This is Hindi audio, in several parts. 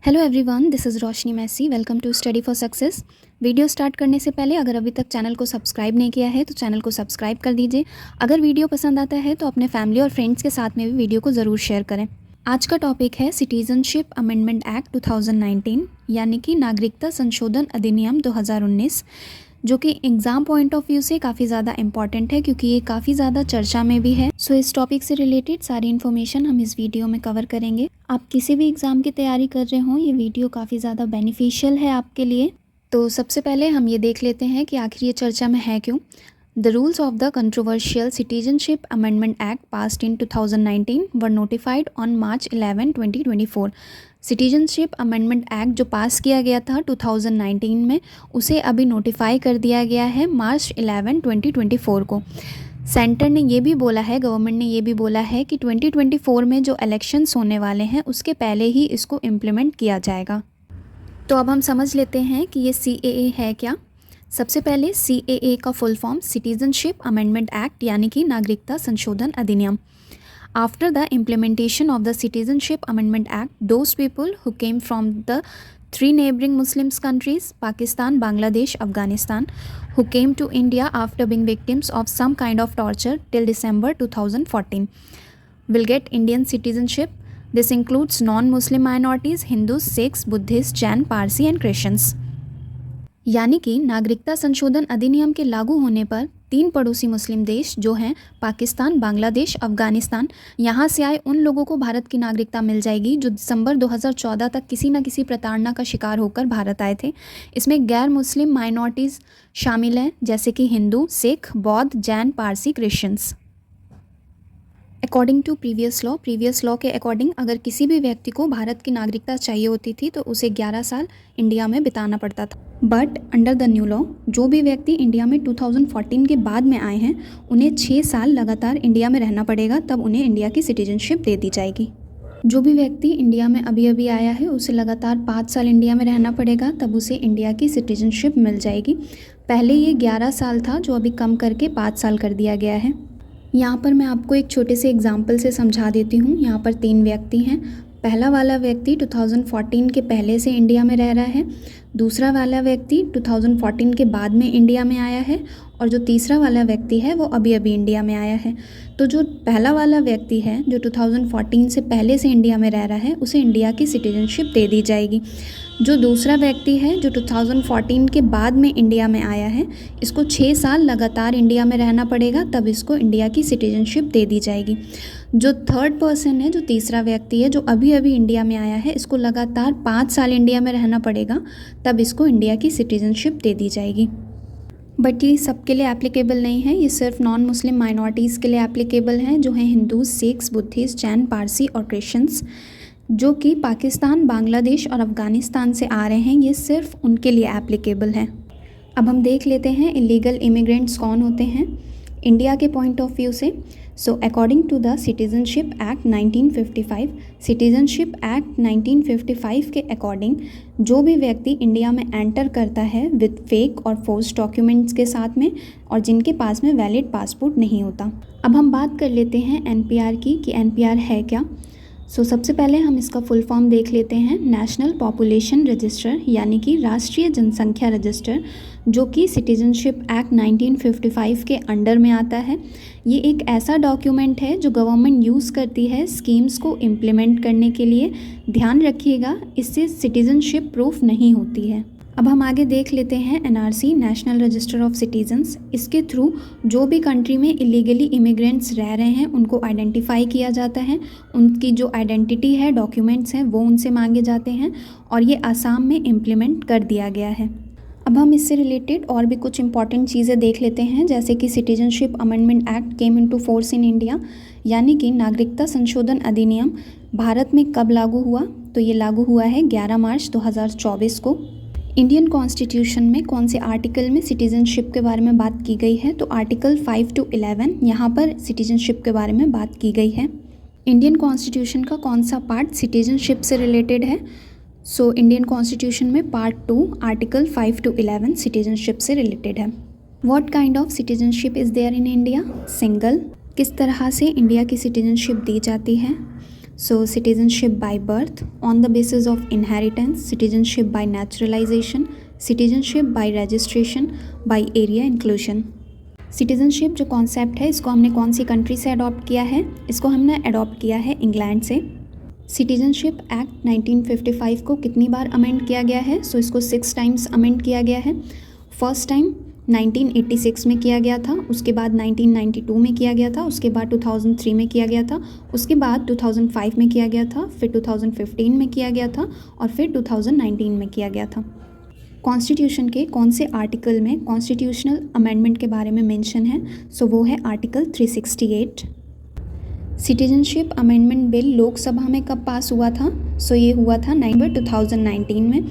Hello everyone, this is Roshni Massey. Welcome to study for success. Video start करने से पहले अगर अभी तक चैनल को सब्सक्राइब नहीं किया है तो चैनल को सब्सक्राइब कर दीजिए। अगर वीडियो पसंद आता है तो अपने फैमिली और फ्रेंड्स के साथ में भी वीडियो को ज़रूर शेयर करें। आज का टॉपिक है सिटीजनशिप अमेंडमेंट एक्ट 2019 यानी कि नागरिकता संशोधन अधिनियम 2019, जो कि एग्ज़ाम पॉइंट ऑफ व्यू से काफ़ी ज़्यादा इंपॉर्टेंट है क्योंकि ये काफ़ी ज़्यादा चर्चा में भी है। सो इस टॉपिक से रिलेटेड सारी इन्फॉर्मेशन हम इस वीडियो में कवर करेंगे। आप किसी भी एग्ज़ाम की तैयारी कर रहे हों, ये वीडियो काफ़ी ज़्यादा बेनिफिशियल है आपके लिए। तो सबसे पहले हम ये देख लेते हैं कि आखिर ये चर्चा में है क्यों। The rules of the controversial citizenship amendment act passed in 2019 were notified on March 11, 2024। Citizenship amendment act जो पास किया गया था 2019 में, उसे अभी नोटिफाई कर दिया गया है March 11, 2024 को। सेंटर ने ये भी बोला है, गवर्नमेंट ने ये भी बोला है कि 2024 में जो इलेक्शंस होने वाले हैं उसके पहले ही इसको इम्प्लीमेंट किया जाएगा। तो अब हम समझ लेते हैं कि ये CAA है क्या। सबसे पहले CAA का full form citizenship amendment act यानी कि नागरिकता संशोधन अधिनियम। After the implementation of the citizenship amendment act, those people who came from the 3 neighboring Muslims countries, Pakistan, Bangladesh, Afghanistan, who came to India after being victims of some kind of torture till December 2014, will get Indian citizenship. This includes non-Muslim minorities, Hindus, Sikhs, Buddhists, Jain, Parsi and Christians. यानी कि नागरिकता संशोधन अधिनियम के लागू होने पर 3 पड़ोसी मुस्लिम देश जो हैं पाकिस्तान, बांग्लादेश, अफगानिस्तान, यहाँ से आए उन लोगों को भारत की नागरिकता मिल जाएगी जो दिसंबर 2014 तक किसी न किसी प्रताड़ना का शिकार होकर भारत आए थे। इसमें गैर मुस्लिम माइनॉरिटीज़ शामिल हैं जैसे कि हिंदू, सिख, बौद्ध, Jain, Parsi, Christians. According to previous law के अकॉर्डिंग अगर किसी भी व्यक्ति को भारत की नागरिकता चाहिए होती थी तो उसे 11 साल इंडिया में बिताना पड़ता था। But under the new law जो भी व्यक्ति इंडिया में 2014 के बाद में आए हैं उन्हें 6 साल लगातार इंडिया में रहना पड़ेगा, तब उन्हें इंडिया की सिटीजनशिप दे दी जाएगी। जो भी व्यक्ति इंडिया में अभी अभी आया है उसे लगातार 5 साल इंडिया में रहना पड़ेगा, तब उसे इंडिया की सिटीजनशिप मिल जाएगी। पहले ये 11 साल था जो अभी कम करके 5 साल कर दिया गया है। यहाँ पर मैं आपको एक छोटे से एग्जाम्पल से समझा देती हूँ। यहाँ पर 3 व्यक्ति हैं। पहला वाला व्यक्ति 2014 के पहले से इंडिया में रह रहा है, दूसरा वाला व्यक्ति 2014 के बाद में इंडिया में आया है और जो तीसरा वाला व्यक्ति है वो अभी अभी इंडिया में आया है। तो जो पहला वाला व्यक्ति है जो 2014 से पहले से इंडिया में रह रहा है उसे इंडिया की सिटीजनशिप दे दी जाएगी। जो दूसरा व्यक्ति है जो 2014 के बाद में इंडिया में आया है, इसको 6 साल लगातार इंडिया में रहना पड़ेगा, तब इसको इंडिया की सिटीजनशिप दे दी जाएगी। जो थर्ड पर्सन है, जो तीसरा व्यक्ति है जो अभी अभी इंडिया में आया है, इसको लगातार 5 साल इंडिया में रहना पड़ेगा, तब इसको इंडिया की सिटीजनशिप दे दी जाएगी। बट ये सबके लिए एप्लीकेबल नहीं है, ये सिर्फ नॉन मुस्लिम माइनॉरिटीज़ के लिए एप्लीकेबल हैं जो हैं हिंदू, सिख्स, बुद्धिस्ट, जैन, पारसी और क्रिश्चियंस, जो कि पाकिस्तान, बांग्लादेश और अफ़गानिस्तान से आ रहे हैं। ये सिर्फ उनके लिए एप्लीकेबल है। अब हम देख लेते हैं इलीगल इमिग्रेंट्स कौन होते हैं इंडिया के पॉइंट ऑफ व्यू से। So according to the citizenship act 1955, citizenship act 1955 के अकॉर्डिंग जो भी व्यक्ति इंडिया में एंटर करता है विद फेक और फोर्स डॉक्यूमेंट्स के साथ में और जिनके पास में वैलिड पासपोर्ट नहीं होता। अब हम बात कर लेते हैं NPR की कि NPR है क्या। सबसे पहले हम इसका फुल फॉर्म देख लेते हैं। नेशनल पॉपुलेशन रजिस्टर यानी कि राष्ट्रीय जनसंख्या रजिस्टर, जो कि सिटीजनशिप एक्ट 1955 के अंडर में आता है। ये एक ऐसा डॉक्यूमेंट है जो गवर्नमेंट यूज़ करती है स्कीम्स को इम्प्लीमेंट करने के लिए। ध्यान रखिएगा, इससे सिटीजनशिप प्रूफ नहीं होती है। अब हम आगे देख लेते हैं NRC, national register of citizens. इसके थ्रू जो भी कंट्री में इलीगली इमिग्रेंट्स रह रहे हैं उनको आइडेंटिफाई किया जाता है, उनकी जो आइडेंटिटी है, डॉक्यूमेंट्स हैं, वो उनसे मांगे जाते हैं और ये आसाम में इम्प्लीमेंट कर दिया गया है। अब हम इससे रिलेटेड और भी कुछ इंपॉर्टेंट चीज़ें देख लेते हैं, जैसे कि citizenship amendment act came into force in India, यानी कि नागरिकता संशोधन अधिनियम भारत में कब लागू हुआ। तो ये लागू हुआ है 11 मार्च 2024 को। इंडियन कॉन्स्टिट्यूशन में कौन से आर्टिकल में सिटीजनशिप के बारे में बात की गई है, तो आर्टिकल 5 to 11 यहाँ पर सिटीजनशिप के बारे में बात की गई है। इंडियन कॉन्स्टिट्यूशन का कौन सा पार्ट सिटीजनशिप से रिलेटेड है। इंडियन कॉन्स्टिट्यूशन में पार्ट 2 आर्टिकल 5 to 11 सिटीजनशिप से रिलेटेड है। What kind of citizenship is there in India. Single. किस तरह से इंडिया की सिटीजनशिप दी जाती है। So citizenship by birth, on the basis of inheritance, citizenship by naturalization, citizenship by registration, by area inclusion. Citizenship जो कॉन्सेप्ट है इसको हमने कौन सी कंट्री से अडॉप्ट किया है? इसको हमने अडॉप्ट किया है इंग्लैंड से। सिटीज़नशिप एक्ट 1955 को कितनी बार अमेंड किया गया है? सो इसको 6 टाइम्स अमेंड किया गया है। फर्स्ट टाइम 1986 में किया गया था, उसके बाद 1992 में किया गया था, उसके बाद 2003 में किया गया था, उसके बाद 2005 में किया गया था, फिर 2015 में किया गया था और फिर 2019 में किया गया था। कॉन्स्टिट्यूशन के कौन से आर्टिकल में कॉन्स्टिट्यूशनल अमेंडमेंट के बारे में मेंशन है? सो वो है article 368। Citizenship amendment bill Lok Sabha में कब पास हुआ था? सो ये हुआ था नवंबर 2019 में।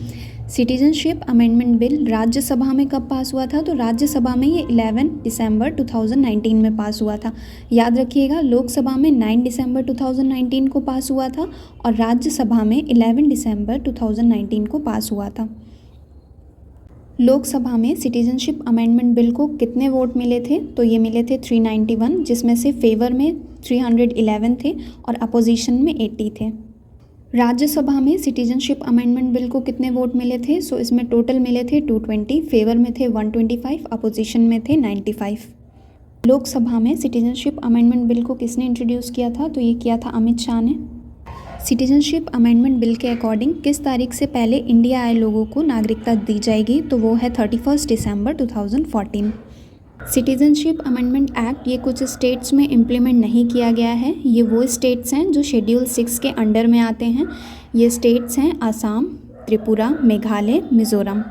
सिटीजनशिप अमेंडमेंट बिल राज्यसभा में कब पास हुआ था? तो राज्यसभा में ये 11 दिसंबर 2019 में पास हुआ था। याद रखिएगा, लोकसभा में 9 दिसंबर 2019 को पास हुआ था और राज्यसभा में 11 दिसंबर 2019 को पास हुआ था। लोकसभा में सिटीजनशिप अमेंडमेंट बिल को कितने वोट मिले थे? तो ये मिले थे 391, जिसमें से फेवर में 311 थे और अपोजिशन में 80 थे। राज्यसभा में सिटीजनशिप अमेंडमेंट बिल को कितने वोट मिले थे? सो इसमें टोटल मिले थे 220, फेवर में थे 125, अपोजिशन में थे 95। लोकसभा में सिटीजनशिप अमेंडमेंट बिल को किसने इंट्रोड्यूस किया था? तो ये किया था अमित शाह ने। सिटीजनशिप अमेंडमेंट बिल के अकॉर्डिंग किस तारीख से पहले इंडिया आए लोगों को नागरिकता दी जाएगी? तो वो है 31 दिसंबर 2014। सिटीजनशिप अमेंडमेंट एक्ट ये कुछ स्टेट्स में इम्प्लीमेंट नहीं किया गया है। ये वो स्टेट्स हैं जो शेड्यूल 6 के अंडर में आते हैं। ये स्टेट्स हैं Assam, Tripura, Meghalaya, Mizoram.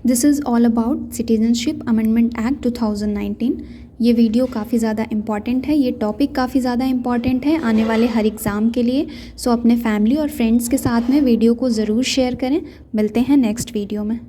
This is all about citizenship amendment act 2019। ये वीडियो काफ़ी ज़्यादा इम्पॉर्टेंट है, ये टॉपिक काफ़ी ज़्यादा इम्पॉर्टेंट है आने वाले हर एग्ज़ाम के लिए। सो अपने फैमिली और फ्रेंड्स के साथ में वीडियो को ज़रूर शेयर करें। मिलते हैं नेक्स्ट वीडियो में।